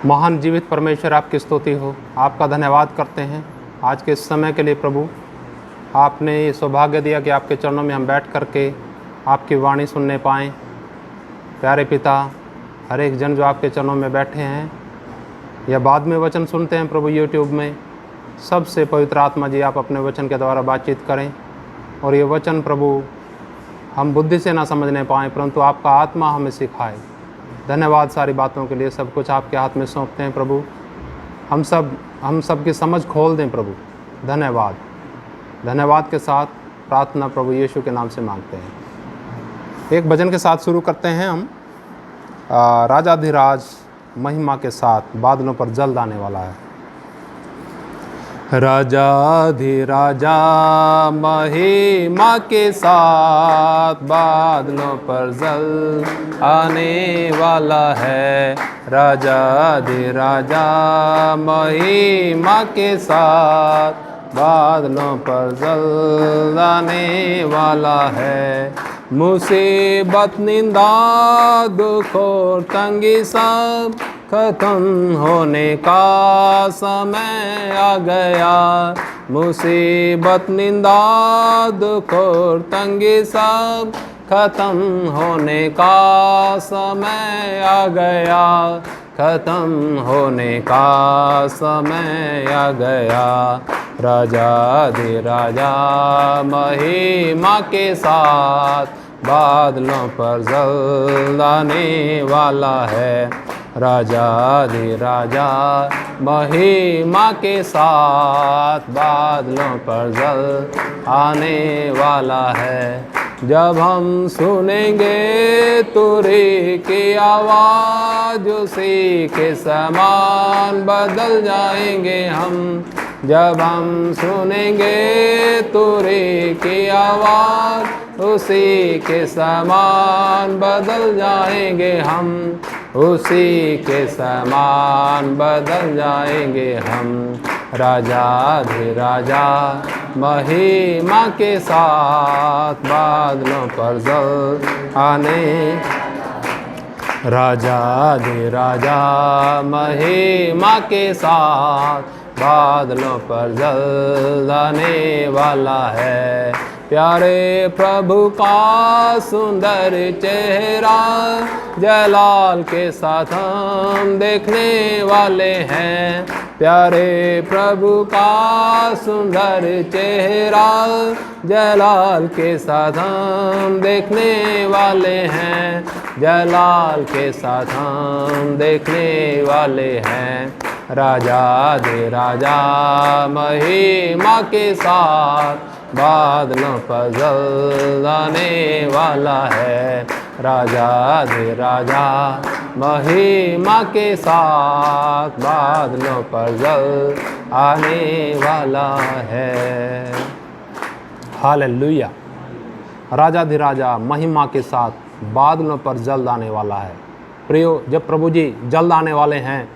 महान जीवित परमेश्वर, आपकी स्तुति हो, आपका धन्यवाद करते हैं आज के इस समय के लिए। प्रभु, आपने ये सौभाग्य दिया कि आपके चरणों में हम बैठ करके आपकी वाणी सुनने पाएँ। प्यारे पिता, हर एक जन जो आपके चरणों में बैठे हैं या बाद में वचन सुनते हैं प्रभु यूट्यूब में, सबसे पवित्र आत्मा जी आप अपने वचन के द्वारा बातचीत करें। और ये वचन प्रभु हम बुद्धि से ना समझने पाएँ, परंतु आपका आत्मा हमें सिखाए। धन्यवाद सारी बातों के लिए। सब कुछ आपके हाथ में सौंपते हैं प्रभु। हम सब की समझ खोल दें प्रभु। धन्यवाद के साथ प्रार्थना प्रभु यीशु के नाम से मांगते हैं। एक भजन के साथ शुरू करते हैं हम। राजाधिराज महिमा के साथ बादलों पर जल्द आने वाला है। राजाधिराजा महिमा के साथ बादलों पर जल्द आने वाला है। राजाधिराजा महिमा के साथ बादलों पर जल्द आने वाला है। मुसीबत, निंदा, दुख और तंगी सब खत्म होने का समय आ गया। मुसीबत, निंदा, दुख और तंगी सब खत्म होने का समय आ गया। खत्म होने का समय आ गया। राजाधिराजा महिमा के साथ बादलों पर जल्द आने वाला है। राजाधिराजा महिमा के साथ बादलों पर जल्द आने वाला है। जब हम सुनेंगे तुरी की आवाज़, उसी के समान बदल जाएंगे हम। जब हम सुनेंगे तुरी की आवाज़, उसी के समान बदल जाएंगे हम। उसी के समान बदल जाएंगे हम। राजाधिराजा महिमा के साथ बादलों पर जल्द आने। राजाधिराजा महिमा के साथ बादलों पर जल्द आने वाला है। प्यारे प्रभु का सुंदर चेहरा जलाल के साथ हम देखने वाले हैं। प्यारे प्रभु का सुंदर चेहरा जलाल के साथ हम देखने वाले हैं। जलाल के साथ हम देखने वाले हैं। राजाधिराजा महिमा के साथ बादलों पर जल्द आने वाला है। राजाधिराजा महिमा के साथ बादलों पर जल्द आने वाला है। हालेलुया। राजाधिराजा महिमा के साथ बादलों पर जल्द आने वाला है। प्रियो, जब प्रभु जी जल्द आने वाले हैं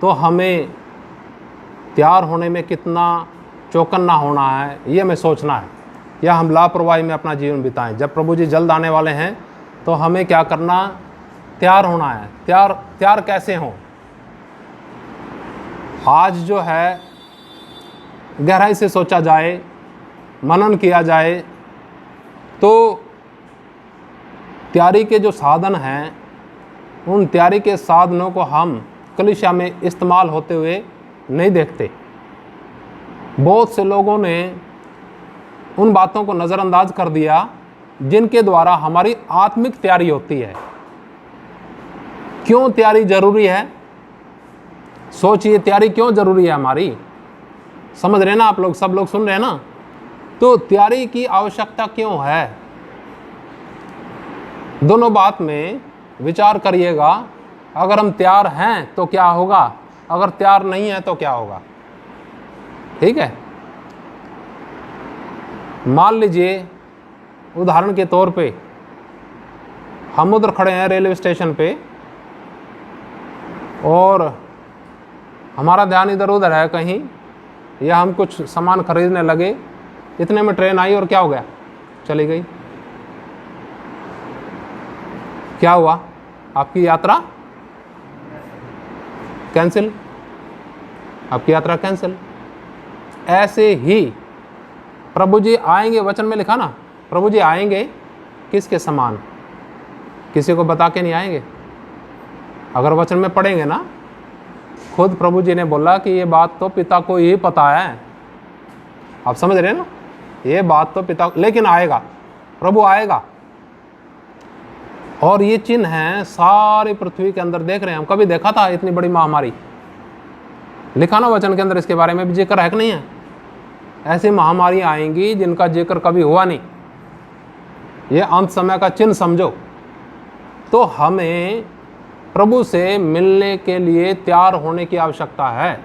तो हमें तैयार होने में कितना चौकन्ना होना है, ये हमें सोचना है, या हम लापरवाही में अपना जीवन बिताएं। जब प्रभु जी जल्द आने वाले हैं तो हमें क्या करना, तैयार होना है। तैयार कैसे हों? आज जो है गहराई से सोचा जाए, मनन किया जाए तो तैयारी के जो साधन हैं, उन तैयारी के साधनों को हम कलीसिया में इस्तेमाल होते हुए नहीं देखते। बहुत से लोगों ने उन बातों को नज़रअंदाज कर दिया जिनके द्वारा हमारी आत्मिक तैयारी होती है। क्यों तैयारी जरूरी है? सोचिए, तैयारी क्यों जरूरी है हमारी? समझ रहे ना आप लोग? सब लोग सुन रहे हैं ना? तो तैयारी की आवश्यकता क्यों है? दोनों बात में विचार करिएगा। अगर हम तैयार हैं तो क्या होगा, अगर तैयार नहीं है तो क्या होगा? ठीक है। मान लीजिए उदाहरण के तौर पे हम उधर खड़े हैं रेलवे स्टेशन पे और हमारा ध्यान इधर उधर है कहीं, या हम कुछ सामान खरीदने लगे, इतने में ट्रेन आई और क्या हो गया, चली गई। क्या हुआ? आपकी यात्रा कैंसिल, आपकी यात्रा कैंसिल। ऐसे ही प्रभु जी आएंगे, वचन में लिखा ना, प्रभु जी आएंगे किसके समान, किसी को बता के नहीं आएंगे। अगर वचन में पढ़ेंगे ना, खुद प्रभु जी ने बोला कि ये बात तो पिता को ही पता है। आप समझ रहे हैं ना, ये बात तो पिता, लेकिन आएगा, प्रभु आएगा। और ये चिन्ह हैं सारी पृथ्वी के अंदर, देख रहे हैं हम। कभी देखा था इतनी बड़ी महामारी? लिखा ना वचन के अंदर, इसके बारे में भी जिक्र है कि नहीं है? ऐसी महामारी आएंगी जिनका जिक्र कभी हुआ नहीं। ये अंत समय का चिन्ह समझो। तो हमें प्रभु से मिलने के लिए तैयार होने की आवश्यकता है।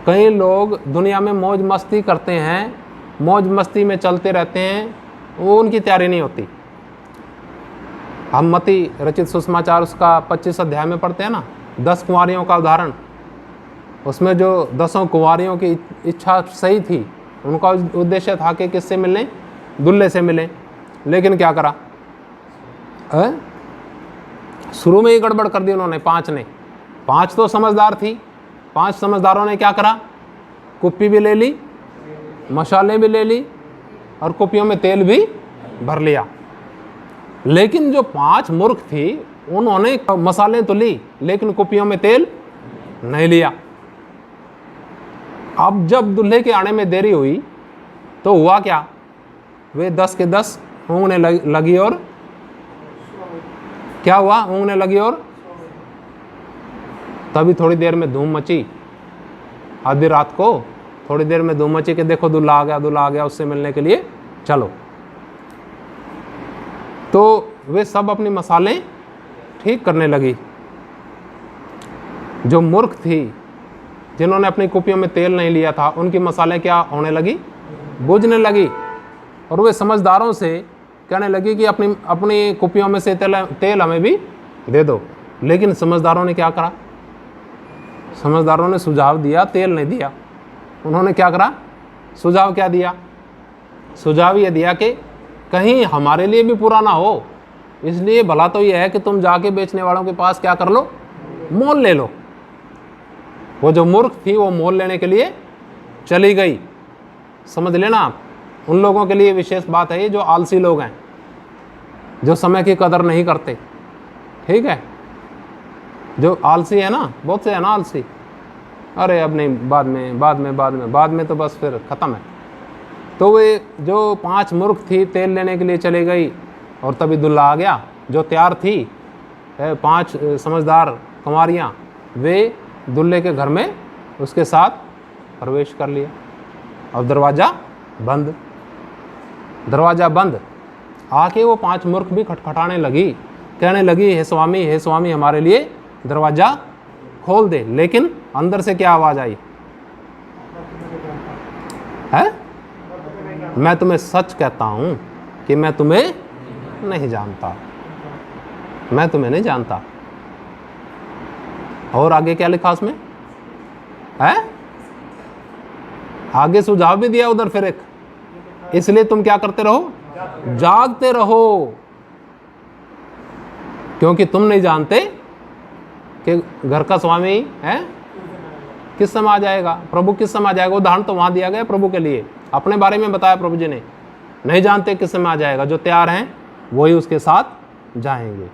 कई लोग दुनिया में मौज मस्ती करते हैं, मौज मस्ती में चलते रहते हैं, वो उनकी तैयारी नहीं होती। हम मती रचित सुसमाचार उसका 25 अध्याय में पढ़ते हैं ना, 10 कुंवारियों का उदाहरण। उसमें जो 10 कुंवारियों की इच्छा सही थी, उनका उद्देश्य था कि किससे मिलें? दुल्हे से मिलें। लेकिन क्या करा? शुरू में ही गड़बड़ कर दी उन्होंने, 5 ने। 5 तो समझदार थी। 5 समझदारों ने क्या करा? कुप्पी भी ले ली, मशालें भी ले ली, और कुप्पियों में तेल भी भर लिया। लेकिन जो 5 मूर्ख थी, उन्होंने मसालें तो ली, लेकिन कुप्पियों में तेल नहीं लिया। अब जब दूल्हे के आने में देरी हुई तो हुआ क्या? वे 10 के 10 ऊँघने लगी, और क्या हुआ? ऊँघने लगी, और तभी थोड़ी देर में धूम मची। आधी रात को थोड़ी देर में धूम मची कि देखो दूल्हा आ गया, दूल्हा आ गया, उससे मिलने के लिए चलो। तो वे सब अपनी मसालें ठीक करने लगी। जो मूर्ख थी, जिन्होंने अपनी कुप्पियों में तेल नहीं लिया था, उनकी मसालें क्या होने लगी? बुझने लगी। और वे समझदारों से कहने लगी कि अपनी कुप्पियों में से तेल हमें भी दे दो। लेकिन समझदारों ने क्या करा? समझदारों ने सुझाव दिया, तेल नहीं दिया। उन्होंने क्या करा? सुझाव क्या दिया? सुझाव ये दिया कि कहीं हमारे लिए भी पूरा ना हो, इसलिए भला तो यह है कि तुम जाके बेचने वालों के पास क्या कर लो? मोल ले लो। वो जो मूर्ख थी, वो मोल लेने के लिए चली गई। समझ लेना आप, उन लोगों के लिए विशेष बात है ये, जो आलसी लोग हैं, जो समय की कदर नहीं करते। ठीक है, जो आलसी है ना, बहुत से है ना आलसी, अरे अब नहीं, बाद में बाद में बाद में बाद में, तो बस फिर ख़त्म है। तो वे जो 5 मूर्ख थी, तेल लेने के लिए चली गई, और तभी दूल्हा आ गया। जो तैयार थी, 5 समझदार कुंवारियाँ, वे दूल्हे के घर में उसके साथ प्रवेश कर लिया। और दरवाज़ा बंद, दरवाज़ा बंद। आके वो 5 मूर्ख भी खटखटाने लगी, कहने लगी, हे स्वामी, हमारे लिए दरवाज़ा खोल दे। लेकिन अंदर से क्या आवाज़ आई? है, मैं तुम्हें सच कहता हूँ कि मैं तुम्हें नहीं जानता, मैं तुम्हें नहीं जानता। और आगे क्या लिखा उसमें है? आगे सुझाव भी दिया उधर फिर एक, इसलिए तुम क्या करते रहो? जागते रहो, क्योंकि तुम नहीं जानते कि घर का स्वामी है किस समय आ जाएगा, प्रभु किस समय आ जाएगा। उदाहरण तो वहां दिया गया प्रभु के लिए, अपने बारे में बताया प्रभु जी ने। नहीं जानते किस समय आ जाएगा, जो तैयार हैं वही उसके साथ जाएंगे।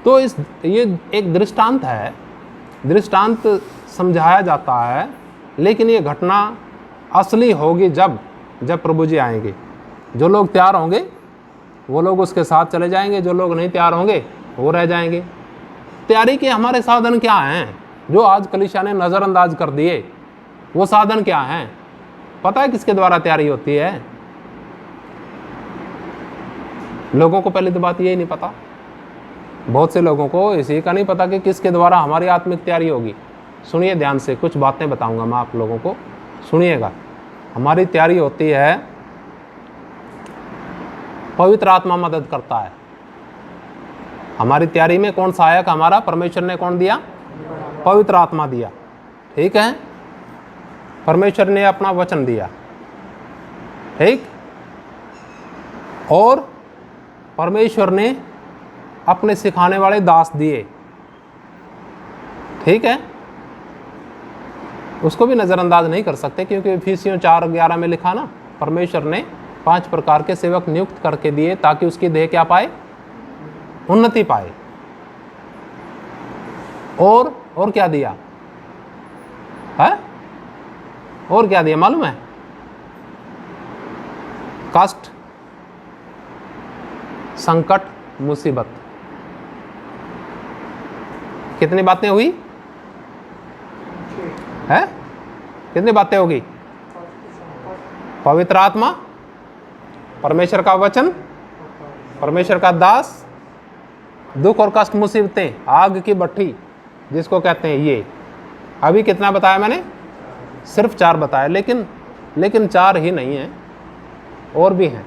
तो ये एक दृष्टांत है, दृष्टांत समझाया जाता है, लेकिन ये घटना असली होगी जब प्रभु जी आएंगे। जो लोग तैयार होंगे वो लोग उसके साथ चले जाएंगे, जो लोग नहीं तैयार होंगे वो रह जाएंगे। तैयारी के हमारे साधन क्या हैं, जो आज कलीसिया ने नज़रअंदाज कर दिए? वो साधन क्या हैं? पता है किसके द्वारा तैयारी होती है? लोगों को पहले तो बात यही नहीं पता। बहुत से लोगों को इसी का नहीं पता कि किसके द्वारा हमारी आत्मिक तैयारी होगी। सुनिए ध्यान से, कुछ बातें बताऊंगा मैं आप लोगों को, सुनिएगा। हमारी तैयारी होती है, पवित्र आत्मा मदद करता है हमारी तैयारी में। कौन सहायक हमारा? परमेश्वर ने कौन दिया? पवित्र आत्मा दिया। ठीक है, परमेश्वर ने अपना वचन दिया, ठीक, और परमेश्वर ने अपने सिखाने वाले दास दिए। ठीक है, उसको भी नज़रअंदाज नहीं कर सकते, क्योंकि इफिसियों 4:11 में लिखा ना, परमेश्वर ने 5 प्रकार के सेवक नियुक्त करके दिए ताकि उसकी देह क्या पाए, उन्नति पाए। और क्या दिया है, और क्या दिया मालूम है? कष्ट, संकट, मुसीबत। कितनी बातें हुई है? कितनी बातें होगी? पवित्र आत्मा, परमेश्वर का वचन, परमेश्वर का दास, दुख और कष्ट, मुसीबतें, आग की भट्ठी जिसको कहते हैं ये। अभी कितना बताया मैंने? सिर्फ 4 बताया, लेकिन 4 ही नहीं है, और भी हैं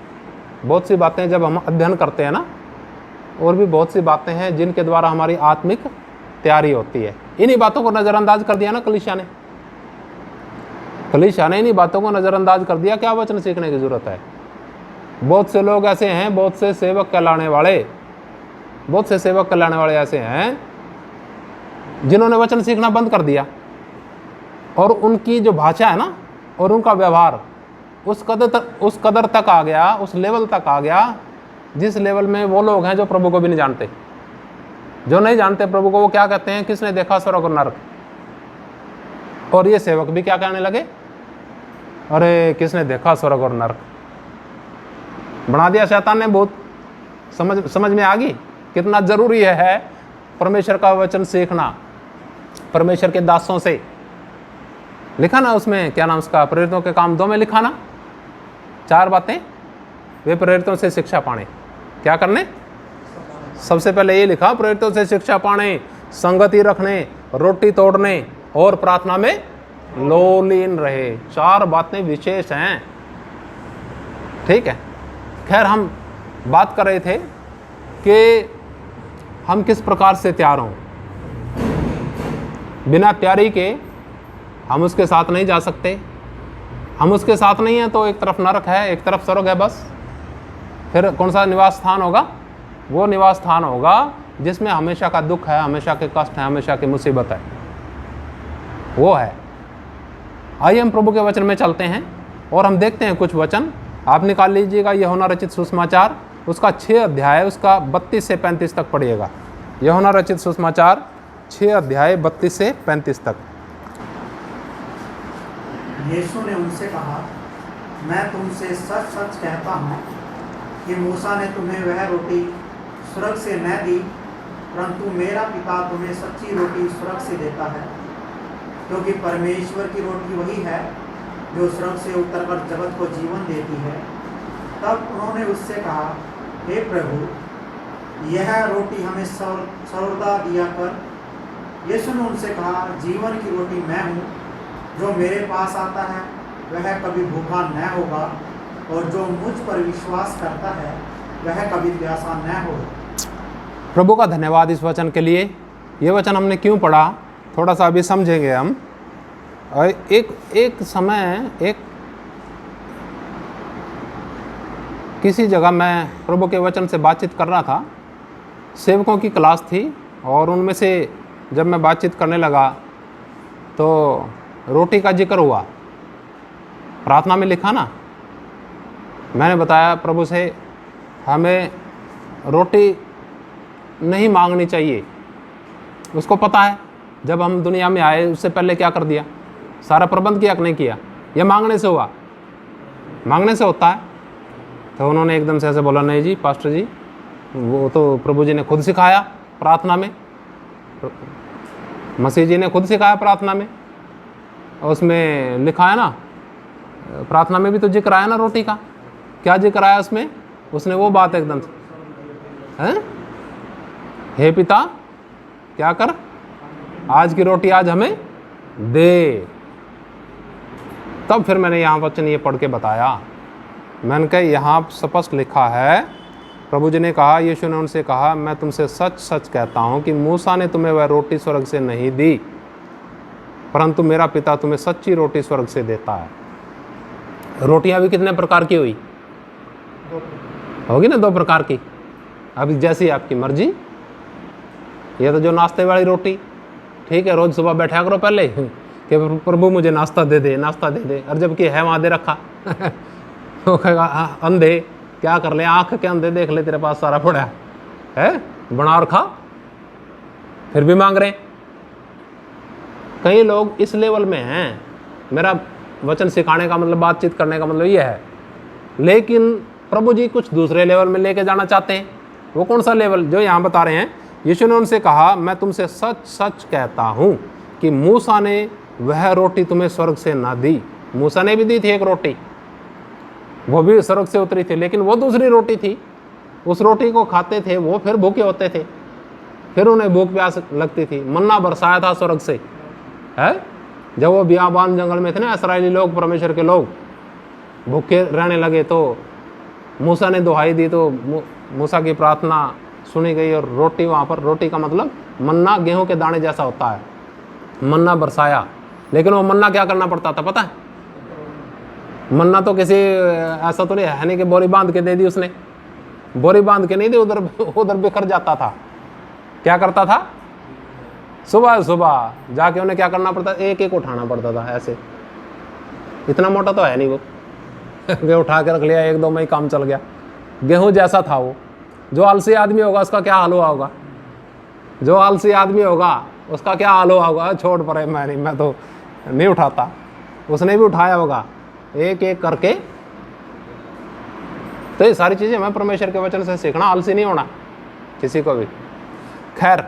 बहुत सी बातें। जब हम अध्ययन करते हैं ना, और भी बहुत सी बातें हैं जिनके द्वारा हमारी आत्मिक तैयारी होती है। इन्हीं बातों को नज़रअंदाज कर दिया ना कलीसिया ने। कलीसिया ने इन्हीं बातों को नज़रअंदाज कर दिया। क्या वचन सीखने की ज़रूरत है? बहुत से लोग ऐसे हैं, बहुत से सेवक कहलाने वाले ऐसे हैं जिन्होंने वचन सीखना बंद कर दिया, और उनकी जो भाषा है ना, और उनका व्यवहार उस कदर तक आ गया, उस लेवल तक आ गया जिस लेवल में वो लोग हैं जो प्रभु को भी नहीं जानते। जो नहीं जानते प्रभु को, वो क्या कहते हैं? किसने देखा स्वर्ग और नरक? और ये सेवक भी क्या कहने लगे? अरे किसने देखा स्वर्ग और नरक? बना दिया शैतान ने। बहुत समझ में आ गई कितना जरूरी है परमेश्वर का वचन सीखना, परमेश्वर के दासों से। लिखा ना उसमें, क्या नाम उसका, प्रेरितों के काम 2 में लिखा ना, 4 बातें वे प्रेरितों से शिक्षा पाने। क्या करने? सबसे पहले ये लिखा, प्रेरितों से शिक्षा पाने, संगति रखने, रोटी तोड़ने और प्रार्थना में लोलीन रहे। 4 बातें विशेष हैं, ठीक है। खैर, हम बात कर रहे थे कि हम किस प्रकार से तैयार हों। बिना तैयारी के हम उसके साथ नहीं जा सकते। हम उसके साथ नहीं हैं तो एक तरफ नरक है, एक तरफ स्वर्ग है, बस। फिर कौन सा निवास स्थान होगा? वो निवास स्थान होगा जिसमें हमेशा का दुख है, हमेशा के कष्ट है, हमेशा की मुसीबत है, वो है। आइए हम प्रभु के वचन में चलते हैं और हम देखते हैं कुछ वचन। आप निकाल लीजिएगा यूहन्ना रचित सुसमाचार, उसका 6 अध्याय, उसका 32 से 35 तक पढ़िएगा। यूहन्ना रचित सुसमाचार 6 अध्याय 32 से 35 तक। यीशु ने उनसे कहा, मैं तुमसे सच सच कहता हूँ कि मूसा ने तुम्हें वह रोटी स्वर्ग से न दी, परंतु मेरा पिता तुम्हें सच्ची रोटी स्वर्ग से देता है। क्योंकि परमेश्वर की रोटी वही है जो स्वर्ग से उतरकर जगत को जीवन देती है। तब उन्होंने उससे कहा, हे प्रभु, यह रोटी हमें सर्वदा दिया कर। यीशु ने उनसे कहा, जीवन की रोटी मैं हूँ। जो मेरे पास आता है वह कभी भूखा न होगा, और जो मुझ पर विश्वास करता है वह कभी प्यासा न हो। प्रभु का धन्यवाद इस वचन के लिए। ये वचन हमने क्यों पढ़ा, थोड़ा सा अभी समझेंगे हम। और एक समय किसी जगह मैं प्रभु के वचन से बातचीत कर रहा था। सेवकों की क्लास थी, और उनमें से जब मैं बातचीत करने लगा तो रोटी का जिक्र हुआ। प्रार्थना में लिखा ना, मैंने बताया प्रभु से हमें रोटी नहीं मांगनी चाहिए। उसको पता है जब हम दुनिया में आए उससे पहले क्या कर दिया, सारा प्रबंध किया कि नहीं किया। यह मांगने से हुआ, मांगने से होता है। तो उन्होंने एकदम से ऐसे बोला, नहीं जी पास्टर जी, वो तो प्रभु जी ने खुद सिखाया प्रार्थना में, मसीह जी ने खुद सिखाया प्रार्थना में। उसमें लिखा है ना, प्रार्थना में भी तो जिक्र आया ना रोटी का। क्या जिक्र आया उसमें? उसने वो बात एकदम से, हैं, हे पिता क्या कर, आज की रोटी आज हमें दे। तब फिर मैंने यहाँ वचन ये पढ़ के बताया। मैंने कहा यहाँ स्पष्ट लिखा है, प्रभु जी ने कहा, यीशु ने उनसे कहा, मैं तुमसे सच सच कहता हूँ कि मूसा ने तुम्हें वह रोटी स्वर्ग से नहीं दी, परंतु मेरा पिता तुम्हें सच्ची रोटी स्वर्ग से देता है। रोटियां भी कितने प्रकार की हुई होगी ना? 2 प्रकार की। अभी जैसी आपकी मर्जी। ये तो जो नाश्ते वाली रोटी, ठीक है, रोज सुबह बैठा करो पहले, कि प्रभु मुझे नाश्ता दे दे, नाश्ता दे दे, और जबकि है वहाँ दे रखा वो कहेगा अंधे क्या कर ले, आँख के अंधे देख ले, तेरे पास सारा पड़ा है, बना और खा, फिर भी मांग रहे हैं। कई लोग इस लेवल में हैं, मेरा वचन सिखाने का मतलब, बातचीत करने का मतलब ये है, लेकिन प्रभु जी कुछ दूसरे लेवल में लेके जाना चाहते हैं। वो कौन सा लेवल? जो यहाँ बता रहे हैं, यीशु ने उनसे कहा, मैं तुमसे सच सच कहता हूँ कि मूसा ने वह रोटी तुम्हें स्वर्ग से ना दी। मूसा ने भी दी थी एक रोटी, वो भी स्वर्ग से उतरी थी, लेकिन वो दूसरी रोटी थी। उस रोटी को खाते थे वो, फिर भूखे होते थे, फिर उन्हें भूख प्यास लगती थी। मन्ना बरसाया था स्वर्ग से, है। जब वो बियाबान जंगल में थे ना इस्राएली लोग, परमेश्वर के लोग भूखे रहने लगे, तो मूसा ने दुहाई दी, तो मूसा की प्रार्थना सुनी गई और रोटी वहाँ पर, रोटी का मतलब मन्ना गेहूं के दाने जैसा होता है, मन्ना बरसाया। लेकिन वो मन्ना क्या करना पड़ता था पता है? मन्ना तो किसी ऐसा तो नहीं कि बोरी बांध के दे दी उसने, बोरी बांध के नहीं दी, उधर उधर बिखर जाता था। क्या करता था? सुबह सुबह जाके उन्हें क्या करना पड़ता, एक एक उठाना पड़ता था ऐसे। इतना मोटा तो है नहीं वो वे उठा के रख लिया, एक दो में ही काम चल गया। गेहूं जैसा था वो। जो आलसी आदमी होगा उसका क्या हाल हुआ होगा, जो आलसी आदमी होगा उसका क्या हाल हुआ होगा, छोड़ पड़े मैं तो नहीं उठाता। उसने भी उठाया होगा एक एक करके। तो ये सारी चीज़ें हमें परमेश्वर के वचन से सीखना, आलसी नहीं होना किसी को भी। खैर,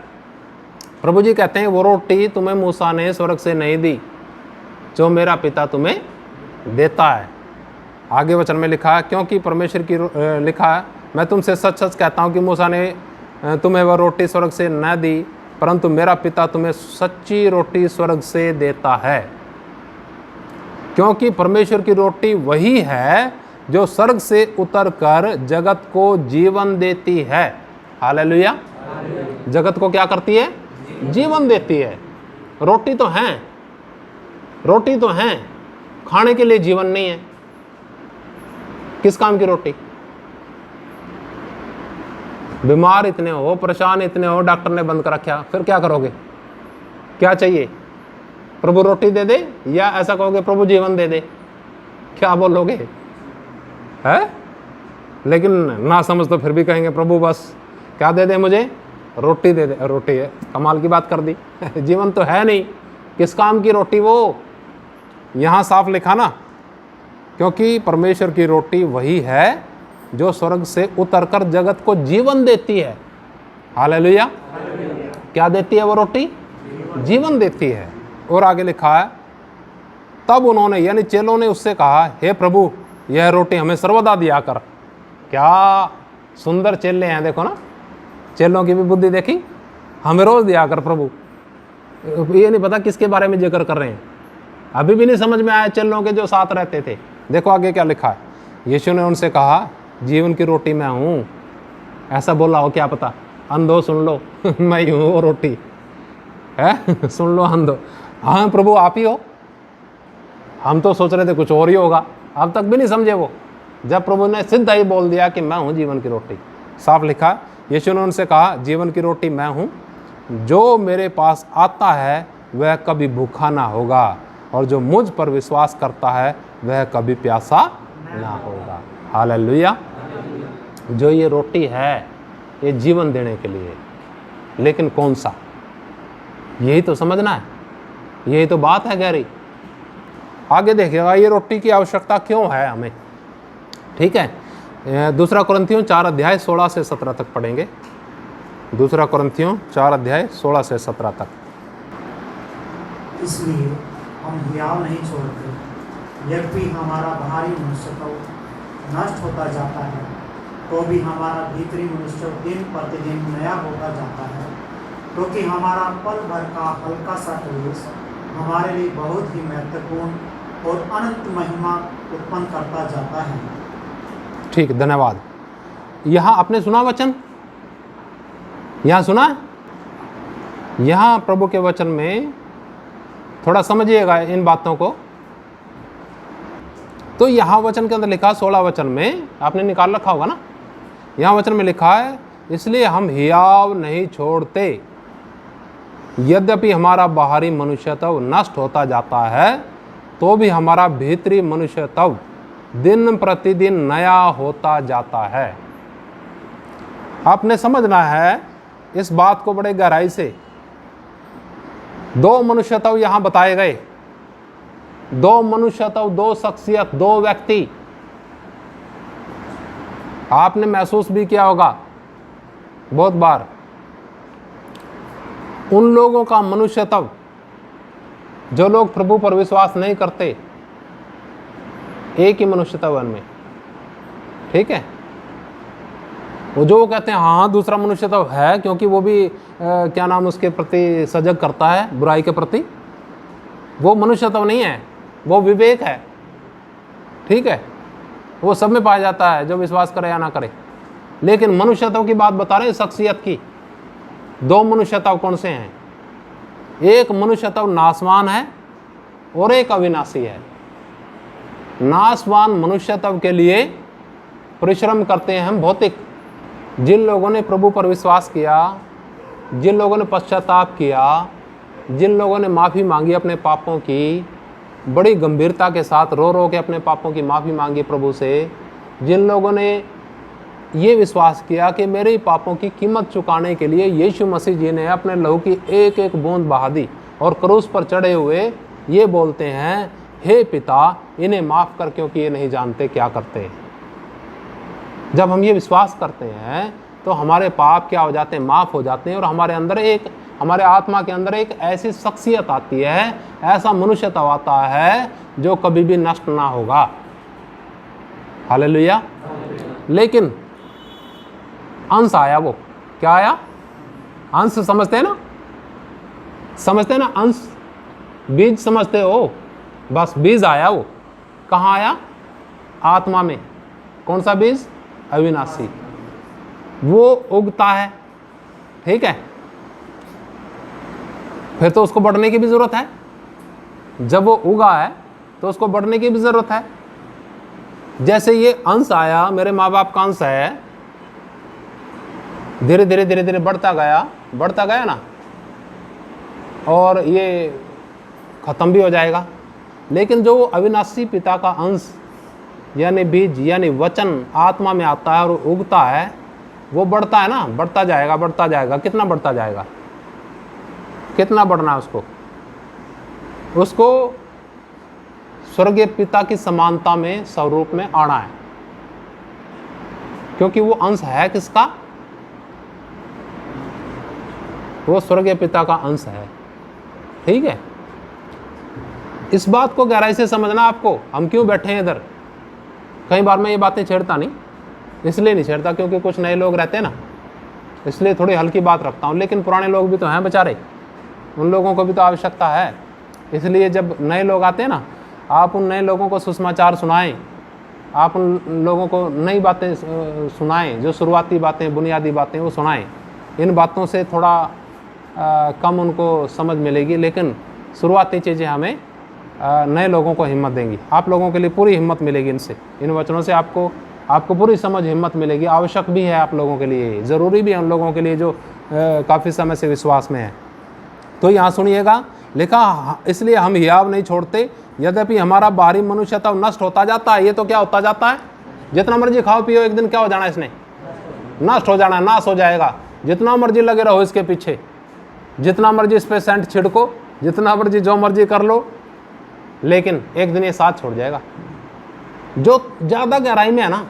प्रभु जी कहते हैं वो रोटी तुम्हें मूसा ने स्वर्ग से नहीं दी, जो मेरा पिता तुम्हें देता है। आगे वचन में लिखा है, क्योंकि परमेश्वर की लिखा है, मैं तुमसे सच सच कहता हूँ कि मूसा ने तुम्हें वह रोटी स्वर्ग से न दी, परंतु मेरा पिता तुम्हें सच्ची रोटी स्वर्ग से देता है। क्योंकि परमेश्वर की रोटी वही है जो स्वर्ग से उतरकर जगत को जीवन देती है। हालेलुया। जगत को क्या करती है? जीवन देती है। रोटी तो है, रोटी तो है, खाने के लिए जीवन नहीं है। किस काम की रोटी? बीमार इतने हो, परेशान इतने हो, डॉक्टर ने बंद कर रखा, फिर क्या करोगे? क्या चाहिए? प्रभु रोटी दे दे, या ऐसा कहोगे प्रभु जीवन दे दे? क्या बोलोगे? है? लेकिन ना समझ तो फिर भी कहेंगे प्रभु बस क्या दे दे मुझे? रोटी दे दे। रोटी है, कमाल की बात कर दी जीवन तो है नहीं। किस काम की रोटी वो? यहाँ साफ लिखा ना, क्योंकि परमेश्वर की रोटी वही है जो स्वर्ग से उतरकर जगत को जीवन देती है। हालेलुया। क्या देती है वो रोटी? जीवन देती है। और आगे लिखा है, तब उन्होंने यानी चेलों ने उससे कहा, हे प्रभु यह रोटी हमें सर्वदा दिया कर। क्या सुंदर चेले हैं, देखो ना, चेलों की भी बुद्धि देखी, हमें रोज दिया कर प्रभु। ये नहीं पता किसके बारे में जिक्र कर रहे हैं, अभी भी नहीं समझ में आया चेलों के जो साथ रहते थे। देखो आगे क्या लिखा है, यीशु ने उनसे कहा, जीवन की रोटी मैं हूँ। ऐसा बोला हो क्या पता, अंधो सुन लो मैं ही हूँ वो रोटी है सुन लो अंधो। हाँ प्रभु आप ही हो। हम तो सोच रहे थे कुछ और ही होगा, अब तक भी नहीं समझे वो, जब प्रभु ने सीधा ही बोल दिया कि मैं हूँ जीवन की रोटी। साफ लिखा, यीशु ने उनसे कहा, जीवन की रोटी मैं हूँ, जो मेरे पास आता है वह कभी भूखा ना होगा, और जो मुझ पर विश्वास करता है वह कभी प्यासा ना होगा। हालेलुया। जो ये रोटी है ये जीवन देने के लिए, लेकिन कौन सा? यही तो समझना है, यही तो बात है गहरी। आगे देखिएगा ये रोटी की आवश्यकता क्यों है हमें, ठीक है। दूसरा कुरिन्थियों 4 अध्याय 16 से 17 तक पढ़ेंगे। दूसरा कुरिन्थियों 4 अध्याय 16 से 17 तक। इसलिए हम हियाव नहीं छोड़ते, यद्यपि हमारा बाहरी मनुष्य तो नष्ट होता जाता है, तो भी हमारा भीतरी मनुष्य दिन प्रतिदिन नया होता जाता है, क्योंकि हमारा पल भर का हल्का सा क्लेश हमारे लिए बहुत ही महत्वपूर्ण और अनंत महिमा उत्पन्न करता जाता है। ठीक, धन्यवाद। यहाँ आपने सुना वचन, यहाँ सुना, यहाँ प्रभु के वचन में थोड़ा समझिएगा इन बातों को। तो यहाँ वचन के अंदर लिखा 16 वचन में, आपने निकाल रखा होगा ना, यहाँ वचन में लिखा है, इसलिए हम हियाव नहीं छोड़ते, यद्यपि हमारा बाहरी मनुष्यत्व नष्ट होता जाता है तो भी हमारा भीतरी मनुष्यत्व दिन प्रतिदिन नया होता जाता है। आपने समझना है इस बात को बड़े गहराई से। दो मनुष्यत्व यहां बताए गए, दो मनुष्यत्व, दो शख्सियत, दो व्यक्ति। आपने महसूस भी किया होगा बहुत बार, उन लोगों का मनुष्यत्व जो लोग प्रभु पर विश्वास नहीं करते, एक ही मनुष्यत्व उनमें, ठीक है। वो जो कहते हैं हाँ दूसरा मनुष्यत्व है, क्योंकि वो भी क्या नाम उसके प्रति सजग करता है, बुराई के प्रति, वो मनुष्यत्व नहीं है, वो विवेक है, ठीक है। वो सब में पाया जाता है, जो विश्वास करे या ना करे। लेकिन मनुष्यत्व की बात बता रहे हैं, शख्सियत की। दो मनुष्यत्व कौन से हैं? एक मनुष्यत्व नाशवान है और एक अविनाशी है। नाशवान मनुष्यत्व के लिए परिश्रम करते हैं हम भौतिक। जिन लोगों ने प्रभु पर विश्वास किया, जिन लोगों ने पश्चाताप किया, जिन लोगों ने माफ़ी मांगी अपने पापों की, बड़ी गंभीरता के साथ रो रो के अपने पापों की माफ़ी मांगी प्रभु से, जिन लोगों ने ये विश्वास किया कि मेरे ही पापों की कीमत चुकाने के लिए यीशु मसीह जी ने अपने लहू की एक एक बूंद बहा दी, और क्रूस पर चढ़े हुए ये बोलते हैं, हे पिता इन्हें माफ़ कर क्योंकि ये नहीं जानते क्या करते हैं। जब हम ये विश्वास करते हैं तो हमारे पाप क्या हो जाते हैं? माफ़ हो जाते हैं, और हमारे आत्मा के अंदर एक ऐसी शख्सियत आती है, ऐसा मनुष्यत्व आता है जो कभी भी नष्ट ना होगा। हालेलुया। लेकिन अंश आया, वो क्या आया? अंश समझते हैं ना, समझते हैं ना, अंश बीज समझते हो, बस बीज आया। वो कहाँ आया? आत्मा में। कौन सा बीज? अविनाशी। वो उगता है, ठीक है। फिर तो उसको बढ़ने की भी जरूरत है। जब वो उगा है तो उसको बढ़ने की भी जरूरत है। जैसे ये अंश आया, मेरे माँ बाप का अंश है, धीरे धीरे धीरे धीरे बढ़ता गया ना, और ये खत्म भी हो जाएगा। लेकिन जो अविनाशी पिता का अंश यानी बीज यानी वचन आत्मा में आता है और उगता है, वो बढ़ता है ना, बढ़ता जाएगा। कितना बढ़ता जाएगा? कितना बढ़ना है उसको स्वर्गीय पिता की समानता में, स्वरूप में आना है, क्योंकि वो अंश है किसका? वो स्वर्गीय पिता का अंश है, ठीक है। इस बात को गहराई से समझना आपको। हम क्यों बैठे हैं इधर? कई बार मैं ये बातें छेड़ता नहीं, इसलिए नहीं छेड़ता क्योंकि कुछ नए लोग रहते हैं ना, इसलिए थोड़ी हल्की बात रखता हूँ। लेकिन पुराने लोग भी तो हैं बेचारे, उन लोगों को भी तो आवश्यकता है। इसलिए जब नए लोग आते हैं ना, आप उन नए लोगों को सुसमाचार सुनाएं, आप उन लोगों को नई बातें सुनाएं, जो शुरुआती बातें, बुनियादी बातें वो सुनाएं। इन बातों से थोड़ा कम उनको समझ मिलेगी, लेकिन शुरुआती चीज़ें हमें नए लोगों को हिम्मत देंगी। आप लोगों के लिए पूरी हिम्मत मिलेगी इनसे, इन वचनों से आपको पूरी समझ, हिम्मत मिलेगी। आवश्यक भी है आप लोगों के लिए, ज़रूरी भी है उन लोगों के लिए जो काफ़ी समय से विश्वास में है। तो यहाँ सुनिएगा, लिखा इसलिए हम हियाव नहीं छोड़ते, यद्यपि हमारा बाहरी मनुष्यत्व नष्ट होता जाता है। ये तो क्या होता जाता है? जितना मर्जी खाओ पियो, एक दिन क्या हो जाना है? इसने नष्ट हो जाना, नाश हो जाएगा। जितना मर्जी लगे रहो इसके पीछे, जितना मर्जी इस पे सेंट छिड़को, जितना मर्जी जो मर्जी कर लो, लेकिन एक दिन ये साथ छोड़ जाएगा। जो ज़्यादा गहराई में है ना,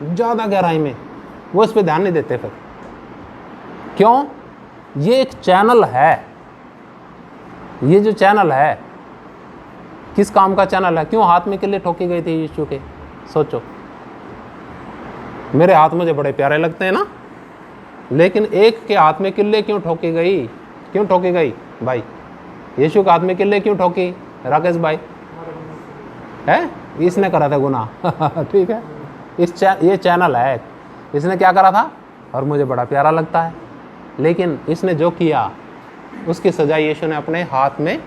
ज़्यादा गहराई में, वो इस पे ध्यान नहीं देते। फिर क्यों? ये एक चैनल है। ये जो चैनल है, किस काम का चैनल है? क्यों हाथ में किल्ले ठोकी गई थी यीशु के? सोचो। मेरे हाथ मुझे बड़े प्यारे लगते हैं ना, लेकिन एक के हाथ में किल्ले क्यों ठोकी गई? क्यों ठोकी गई भाई? यीशु के हाथ में किल्ले क्यों ठोकी राकेश भाई? है इसने करा था गुनाह ठीक है। ये चैनल है, इसने क्या करा था और मुझे बड़ा प्यारा लगता है, लेकिन इसने जो किया उसकी सजा यीशु ने अपने हाथ में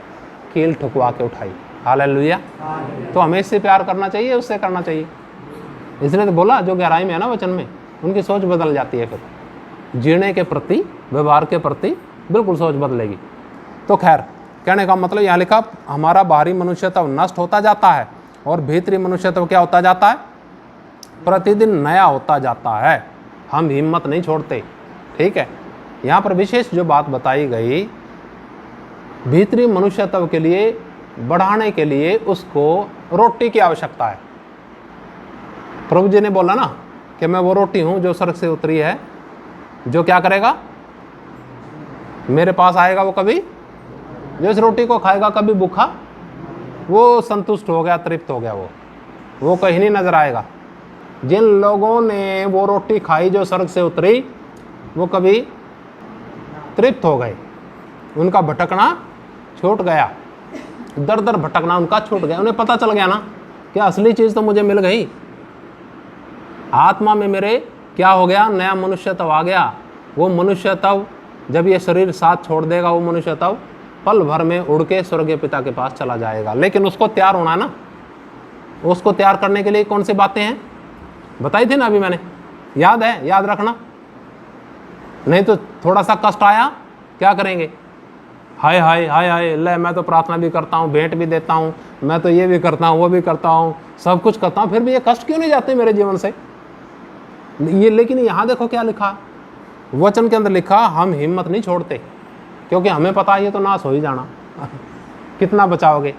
कील ठुकवा के उठाई। हालेलुया। तो हमें इससे प्यार करना चाहिए, उससे करना चाहिए। इसने तो बोला जो गहराई में है ना वचन में, उनकी सोच बदल जाती है। फिर जीने के प्रति, व्यवहार के प्रति बिल्कुल सोच बदलेगी। तो खैर, कहने का मतलब यहाँ लिखा हमारा बाहरी मनुष्यत्व नष्ट होता जाता है और भीतरी मनुष्यत्व क्या होता जाता है, प्रतिदिन नया होता जाता है। हम हिम्मत नहीं छोड़ते। ठीक है, यहाँ पर विशेष जो बात बताई गई, भीतरी मनुष्यत्व के लिए बढ़ाने के लिए उसको रोटी की आवश्यकता है। प्रभु जी ने बोला ना कि मैं वो रोटी हूं जो स्वर्ग से उतरी है, जो क्या करेगा, मेरे पास आएगा वो कभी, जो इस रोटी को खाएगा कभी भूखा, वो संतुष्ट हो गया, तृप्त हो गया, वो कहीं नहीं नजर आएगा। जिन लोगों ने वो रोटी खाई जो स्वर्ग से उतरी, वो कभी तृप्त हो गए, उनका भटकना छूट गया, दर दर भटकना उनका छूट गया। उन्हें पता चल गया ना कि असली चीज़ तो मुझे मिल गई, आत्मा में मेरे क्या हो गया, नया मनुष्यत्व आ गया। वो मनुष्यत्व जब ये शरीर साथ छोड़ देगा, वो मनुष्यत्व पल भर में उड़ के स्वर्गीय पिता के पास चला जाएगा। लेकिन उसको तैयार होना ना, उसको तैयार करने के लिए कौन सी बातें हैं बताई थी ना अभी मैंने, याद है, याद रखना। नहीं तो थोड़ा सा कष्ट आया क्या करेंगे, हाय हाय हाय हाय, ले मैं तो प्रार्थना भी करता हूँ, भेंट भी देता हूँ, मैं तो ये भी करता हूँ, वो भी करता हूँ, सब कुछ करता हूँ, फिर भी ये कष्ट क्यों नहीं जाते मेरे जीवन से ये। लेकिन यहाँ देखो क्या लिखा, वचन के अंदर लिखा, हम हिम्मत नहीं छोड़ते, क्योंकि हमें पता है ये तो नाश हो ही जाना कितना बचाओगे।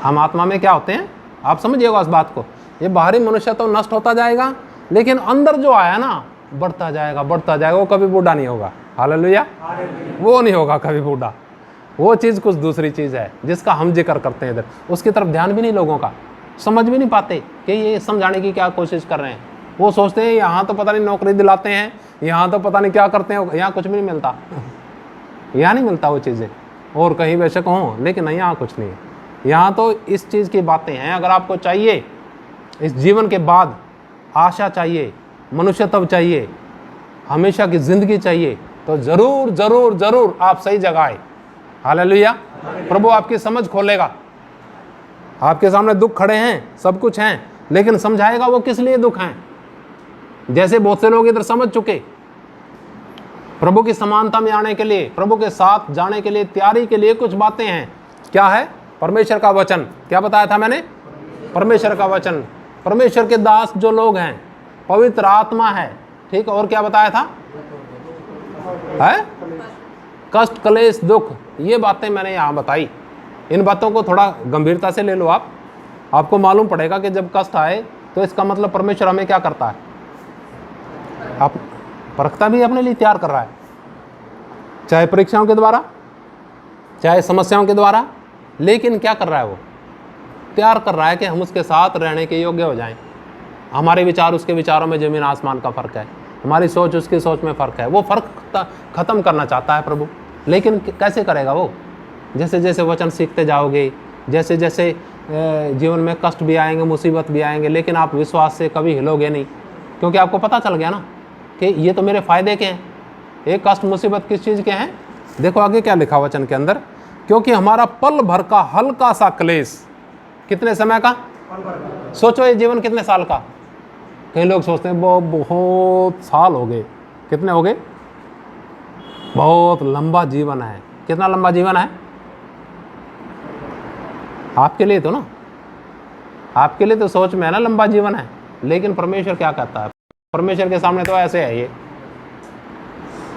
हम आत्मा में क्या होते हैं, आप समझिएगा इस बात को, ये बाहरी मनुष्य तो नष्ट होता जाएगा, लेकिन अंदर जो आया ना बढ़ता जाएगा, बढ़ता जाएगा। वो कभी बूढ़ा नहीं होगा, हालेलुया, वो नहीं होगा कभी बूढ़ा। वो चीज़ कुछ दूसरी चीज़ है जिसका हम जिक्र करते हैं इधर, उसकी तरफ ध्यान भी नहीं लोगों का, समझ भी नहीं पाते कि ये समझाने की क्या कोशिश कर रहे हैं। वो सोचते हैं यहाँ तो पता नहीं नौकरी दिलाते हैं, यहाँ तो पता नहीं क्या करते हैं, यहाँ कुछ भी नहीं मिलता यहाँ नहीं मिलता वो चीज़ें, और कहीं बेशक हों, लेकिन यहाँ कुछ नहीं है। यहाँ तो इस चीज़ की बातें हैं। अगर आपको चाहिए इस जीवन के बाद आशा चाहिए, मनुष्यत्व चाहिए, हमेशा की ज़िंदगी चाहिए, तो ज़रूर ज़रूर ज़रूर आप सही जगह आए। हालेलुया, प्रभु आपकी समझ खोलेगा। आपके सामने दुख खड़े हैं, सब कुछ हैं, लेकिन समझाएगा वो किस लिए दुख हैं। जैसे बहुत से लोग इधर समझ चुके, प्रभु की समानता में आने के लिए, प्रभु के साथ जाने के लिए, तैयारी के लिए कुछ बातें हैं। क्या है, परमेश्वर का वचन। क्या बताया था मैंने, परमेश्वर का वचन, परमेश्वर के दास जो लोग हैं, पवित्र आत्मा है, ठीक। और क्या बताया था, है कष्ट, क्लेश, दुख, ये बातें मैंने यहाँ बताई। इन बातों को थोड़ा गंभीरता से ले लो आप, आपको मालूम पड़ेगा कि जब कष्ट आए तो इसका मतलब परमेश्वर हमें क्या करता है, आप परखता भी अपने लिए तैयार कर रहा है, चाहे परीक्षाओं के द्वारा, चाहे समस्याओं के द्वारा, लेकिन क्या कर रहा है, वो तैयार कर रहा है कि हम उसके साथ रहने के योग्य हो जाएं। हमारे विचार उसके विचारों में ज़मीन आसमान का फ़र्क है, हमारी सोच उसकी सोच में फ़र्क है। वो फ़र्क ख़त्म करना चाहता है प्रभु, लेकिन कैसे करेगा वो, जैसे जैसे वचन सीखते जाओगे, जैसे जैसे जीवन में कष्ट भी आएंगे, मुसीबत भी आएंगे, लेकिन आप विश्वास से कभी हिलोगे नहीं, क्योंकि आपको पता चल गया ना कि ये तो मेरे फ़ायदे के हैं। एक कष्ट मुसीबत किस चीज़ के हैं, देखो आगे क्या लिखा वचन के अंदर, क्योंकि हमारा पल भर का हल्का सा क्लेश, कितने समय का, सोचो ये जीवन कितने साल का। कई लोग सोचते हैं वो बहुत साल हो गए, कितने हो गए, बहुत लंबा जीवन है। कितना लंबा जीवन है आपके लिए तो ना, आपके लिए तो सोच में है ना लंबा जीवन है, लेकिन परमेश्वर क्या कहता है, परमेश्वर के सामने तो ऐसे है। ये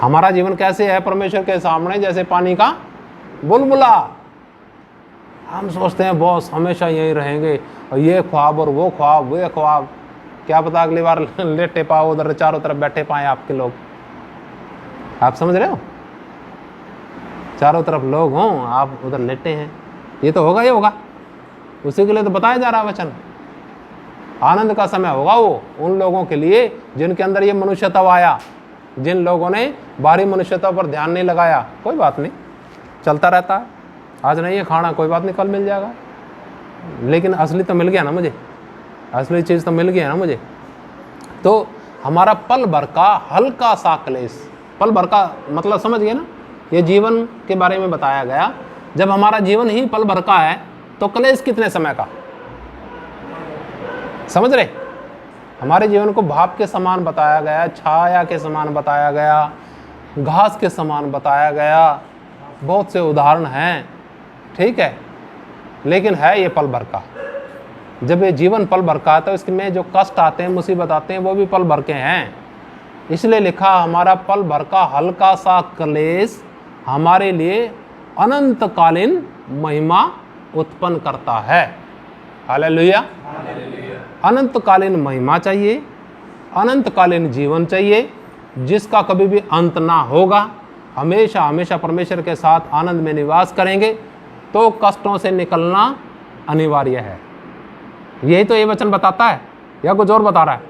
हमारा जीवन कैसे है परमेश्वर के सामने, जैसे पानी का बुलबुला। हम सोचते हैं बॉस हमेशा यहीं रहेंगे, और ये ख्वाब और वो ख्वाब, वो ख्वाब, क्या पता अगली बार लेटे पाओ उधर चारों तरफ बैठे पाए आपके लोग। आप समझ रहे हो, चारों तरफ लोग हों, आप उधर लेटे हैं, ये तो होगा ही होगा। उसी के लिए तो बताया जा रहा है वचन। आनंद का समय होगा वो उन लोगों के लिए जिनके अंदर ये मनुष्यत्व आया, जिन लोगों ने बाहरी मनुष्यत्व पर ध्यान नहीं लगाया। कोई बात नहीं, चलता रहता है, आज नहीं है खाना, कोई बात नहीं, कल मिल जाएगा, लेकिन असली तो मिल गया ना मुझे, असली चीज़ तो मिल गया ना मुझे। तो हमारा पल भर का हल्का सा क्लेश, पल भर का मतलब समझ गए ना, ये जीवन के बारे में बताया गया। जब हमारा जीवन ही पल भर का है तो क्लेश कितने समय का, समझ रहे। हमारे जीवन को भाप के समान बताया गया, छाया के समान बताया गया, घास के समान बताया गया, बहुत से उदाहरण हैं, ठीक है, लेकिन है ये पल भर का। जब ये जीवन पल भर का आता है, इसमें जो कष्ट आते हैं, मुसीबत आते हैं, वो भी पल भर के हैं। इसलिए लिखा, हमारा पल भर का हल्का सा क्लेश हमारे लिए अनंतकालीन महिमा उत्पन्न करता है। हालेलुया। अनंतकालीन महिमा चाहिए, अनंतकालीन जीवन चाहिए, जिसका कभी भी अंत ना होगा। हमेशा हमेशा परमेश्वर के साथ आनंद में निवास करेंगे, तो कष्टों से निकलना अनिवार्य है। यही तो ये वचन बताता है, या कुछ और बता रहा है?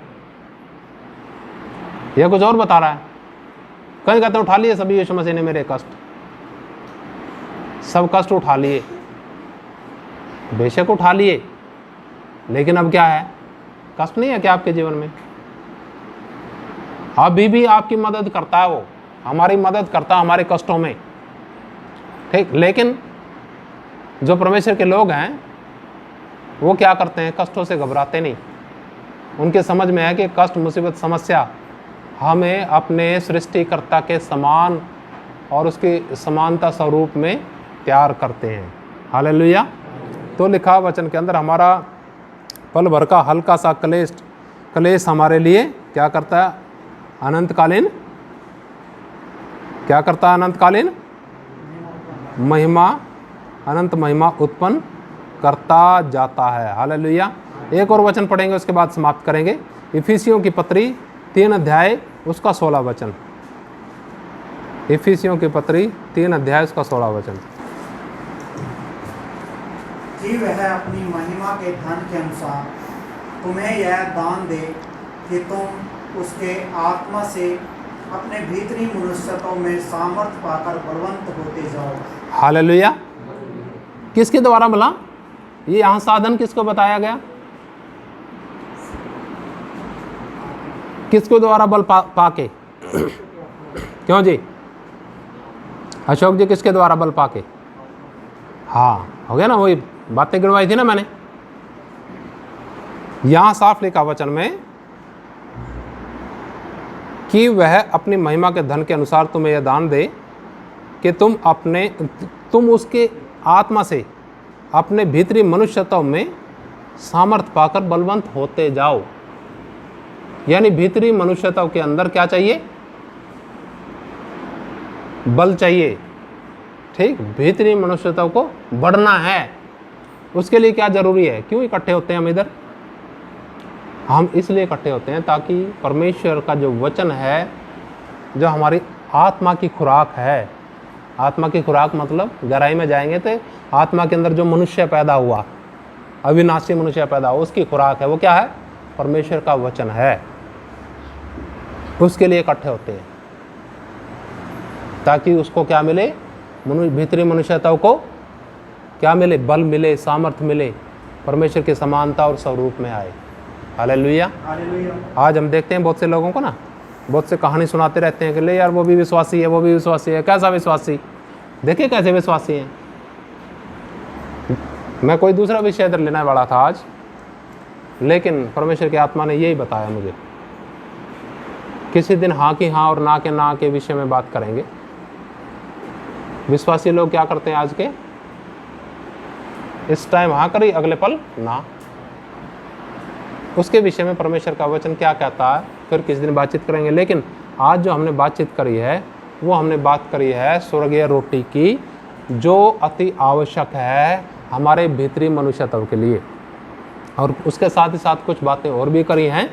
यह कुछ और बता रहा है? कहीं कहते उठा लिए सभी यीशु मसीह ने मेरे कष्ट, सब कष्ट उठा लिए, बेशक उठा लिए, लेकिन अब क्या है? कष्ट नहीं है क्या आपके जीवन में? अभी भी आपकी मदद करता है, वो हमारी मदद करता है हमारे कष्टों में, ठीक। लेकिन जो परमेश्वर के लोग हैं वो क्या करते हैं? कष्टों से घबराते नहीं। उनके समझ में है कि कष्ट, मुसीबत, समस्या हमें अपने सृष्टिकर्ता के समान और उसकी समानता स्वरूप में प्यार करते हैं। हालेलुया। तो लिखा वचन के अंदर, हमारा पल भर का हल्का सा क्लेश हमारे लिए क्या करता है? अनंतकालीन, क्या करता है? अनंतकालीन महिमा, अनंत महिमा उत्पन्न करता जाता है। हालेलुया। एक और वचन पढ़ेंगे, उसके बाद समाप्त करेंगे। इफिसियों की पत्री 3 अध्याय उसका 16 वचन। इफिसियों की पत्री 3 अध्याय उसका 16 वचन। कि वह अपनी महिमा के धन के अनुसार तुम्हें यह दान दे कि तुम उसके आत्मा से अपने भीतरी मनुष्यत्व में सामर्थ्य पाकर बलवंत होते जाओ। हालेलुया। किसके द्वारा बोला? ये यहाँ साधन किसको बताया गया? किसको द्वारा बल पाके? क्यों जी? अशोक जी, किसके द्वारा बल पाके? हाँ, हो गया ना, वही बातें गिनवाई थी ना मैंने। यहां साफ लिखा वचन में कि वह अपनी महिमा के धन के अनुसार तुम्हें यह दान दे कि तुम उसके आत्मा से अपने भीतरी मनुष्यत्व में सामर्थ्य पाकर बलवंत होते जाओ। यानी भीतरी मनुष्यत्व के अंदर क्या चाहिए? बल चाहिए, ठीक। भीतरी मनुष्यत्व को बढ़ना है, उसके लिए क्या जरूरी है? क्यों इकट्ठे होते हैं हम इधर? हम इसलिए इकट्ठे होते हैं ताकि परमेश्वर का जो वचन है, जो हमारी आत्मा की खुराक है, आत्मा की खुराक मतलब गहराई में जाएंगे तो आत्मा के अंदर जो मनुष्य पैदा हुआ, अविनाशी मनुष्य पैदा हुआ, उसकी खुराक है। वो क्या है? परमेश्वर का वचन है। उसके लिए इकट्ठे होते हैं ताकि उसको क्या मिले? भीतरी मनुष्यत्व को क्या मिले? बल मिले, सामर्थ्य मिले, परमेश्वर की समानता और स्वरूप में आए। हालेलुया। आज हम देखते हैं बहुत से लोगों को ना, बहुत से कहानी सुनाते रहते हैं कि ले यार वो भी विश्वासी है, वो भी विश्वासी है। कैसा विश्वासी? देखिए कैसे विश्वासी हैं। मैं कोई दूसरा विषय इधर लेने वाला था आज, लेकिन परमेश्वर की आत्मा ने यही बताया मुझे। किसी दिन हाँ की हाँ और ना के ना के विषय में बात करेंगे। विश्वासी लोग क्या करते हैं आज के? इस टाइम हाँ करी, अगले पल ना। उसके विषय में परमेश्वर का वचन क्या कहता है फिर किसी दिन बातचीत करेंगे। लेकिन आज जो हमने बातचीत करी है, वो हमने बात करी है स्वर्गीय रोटी की, जो अति आवश्यक है हमारे भीतरी मनुष्यत्व के लिए। और उसके साथ ही साथ कुछ बातें और भी करी हैं।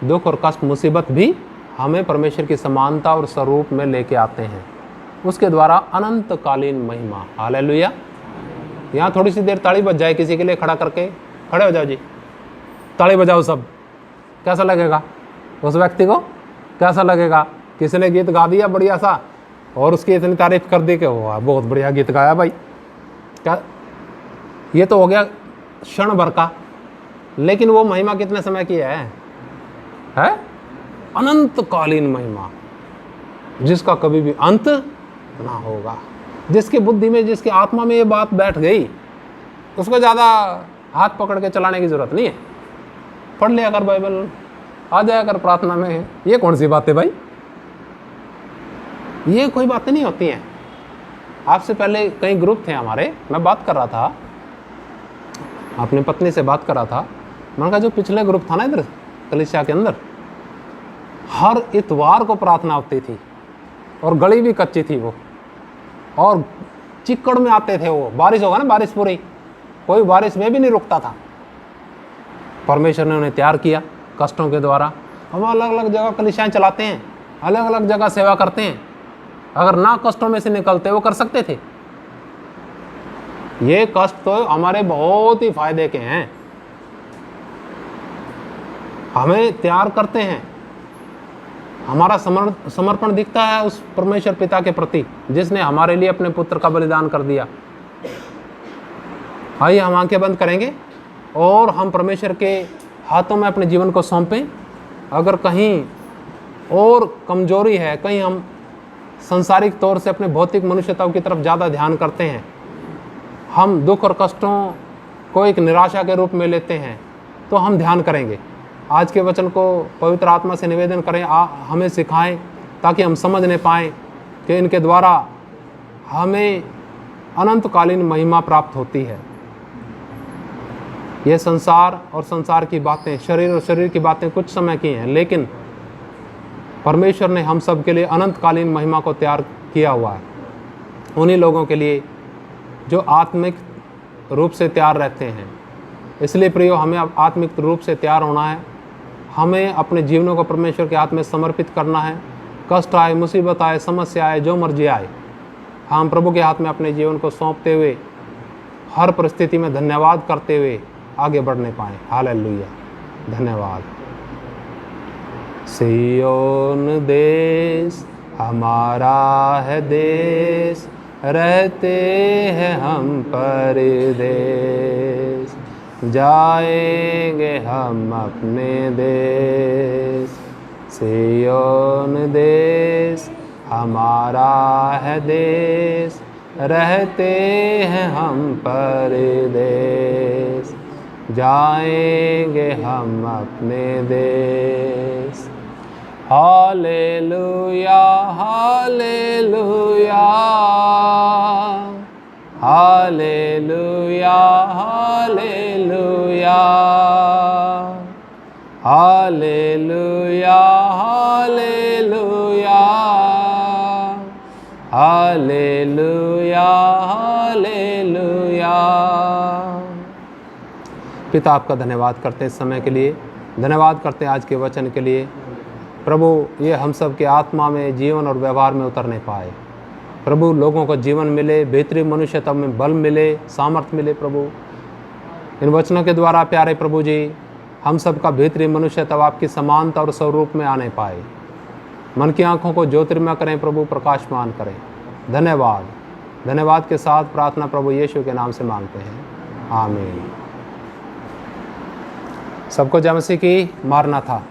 दुख और कष्ट, मुसीबत भी हमें परमेश्वर की समानता और स्वरूप में लेके आते हैं, उसके द्वारा अनंतकालीन महिमा। हालेलुया। यहाँ थोड़ी सी देर ताली बज जाए किसी के लिए, खड़ा करके खड़े हो जाओ जी, ताली बजाओ सब। कैसा लगेगा उस व्यक्ति को? कैसा लगेगा? किसी ने गीत गा दिया बढ़िया सा और उसकी इतनी तारीफ कर दी कि वाह बहुत बढ़िया गीत गाया भाई। क्या ये तो हो गया क्षण भर का, लेकिन वो महिमा कितने समय की है? अनंतकालीन महिमा, जिसका कभी भी अंत ना होगा। जिसकी बुद्धि में, जिसकी आत्मा में ये बात बैठ गई, उसको ज़्यादा हाथ पकड़ के चलाने की जरूरत नहीं है। पढ़ लिया कर बाइबल, आ जाया कर प्रार्थना में। ये कौन सी बात है भाई? ये कोई बातें नहीं होती हैं। आपसे पहले कई ग्रुप थे हमारे, मैं बात कर रहा था, अपनी पत्नी से बात कर रहा था, मैंने कहा जो पिछले ग्रुप था ना इधर कलीसिया के अंदर, हर इतवार को प्रार्थना होती थी और गली भी कच्ची थी वो, और चिक्कड़ में आते थे वो, बारिश होगा ना, बारिश पूरी, कोई बारिश में भी नहीं रुकता था। परमेश्वर ने उन्हें तैयार किया कष्टों के द्वारा। हम अलग अलग जगह कलीसियाएं चलाते हैं, अलग अलग जगह सेवा करते हैं, अगर ना कष्टों में से निकलते वो कर सकते थे। ये कष्ट तो हमारे बहुत ही फायदे के हैं, हमें तैयार करते हैं, हमारा समर्पण दिखता है उस परमेश्वर पिता के प्रति जिसने हमारे लिए अपने पुत्र का बलिदान कर दिया। आइए हम आंखें बंद करेंगे और हम परमेश्वर के हाथों में अपने जीवन को सौंपें। अगर कहीं और कमजोरी है, कहीं हम संसारिक तौर से अपने भौतिक मनुष्यता की तरफ ज़्यादा ध्यान करते हैं, हम दुख और कष्टों को एक निराशा के रूप में लेते हैं, तो हम ध्यान करेंगे। आज के वचन को पवित्र आत्मा से निवेदन करें, हमें सिखाएं ताकि हम समझने पाएँ कि इनके द्वारा हमें अनंतकालीन महिमा प्राप्त होती है। यह संसार और संसार की बातें, शरीर और शरीर की बातें कुछ समय की हैं, लेकिन परमेश्वर ने हम सब के लिए अनंतकालीन महिमा को तैयार किया हुआ है। उन्हीं लोगों के लिए जो आत्मिक रूप से तैयार रहते हैं। इसलिए प्रियो, हमें अब आत्मिक रूप से तैयार होना है, हमें अपने जीवनों को परमेश्वर के हाथ में समर्पित करना है। कष्ट आए, मुसीबत आए, समस्या आए, जो मर्जी आए, हम प्रभु के हाथ में अपने जीवन को सौंपते हुए हर परिस्थिति में धन्यवाद करते हुए आगे बढ़ने पाएँ। हालेलुया, धन्यवाद। सियोन देश हमारा है देश, रहते हैं हम परदेश, जाएंगे हम अपने देश। सियोन देश हमारा है देश, रहते हैं हम परदेश, जाएंगे हम अपने देश। Hallelujah, hallelujah, hallelujah, hallelujah, hallelujah, hallelujah, hallelujah, hallelujah. पिता, आपका धन्यवाद करते हैं इस समय के लिए, धन्यवाद करते हैं आज के वचन के लिए। प्रभु, ये हम सब के आत्मा में, जीवन और व्यवहार में उतरने पाए। प्रभु, लोगों को जीवन मिले, बेहतरीन मनुष्यता में बल मिले, सामर्थ्य मिले। प्रभु, इन वचनों के द्वारा प्यारे प्रभु जी, हम सब का बेहतरीन मनुष्यता आपकी समानता और स्वरूप में आने पाए। मन की आंखों को ज्योतिर्मय करें प्रभु, प्रकाशमान करें। धन्यवाद, धन्यवाद के साथ प्रार्थना प्रभु यीशु के नाम से मांगते हैं, आमीन। सबको जय मसीह की। मारना था।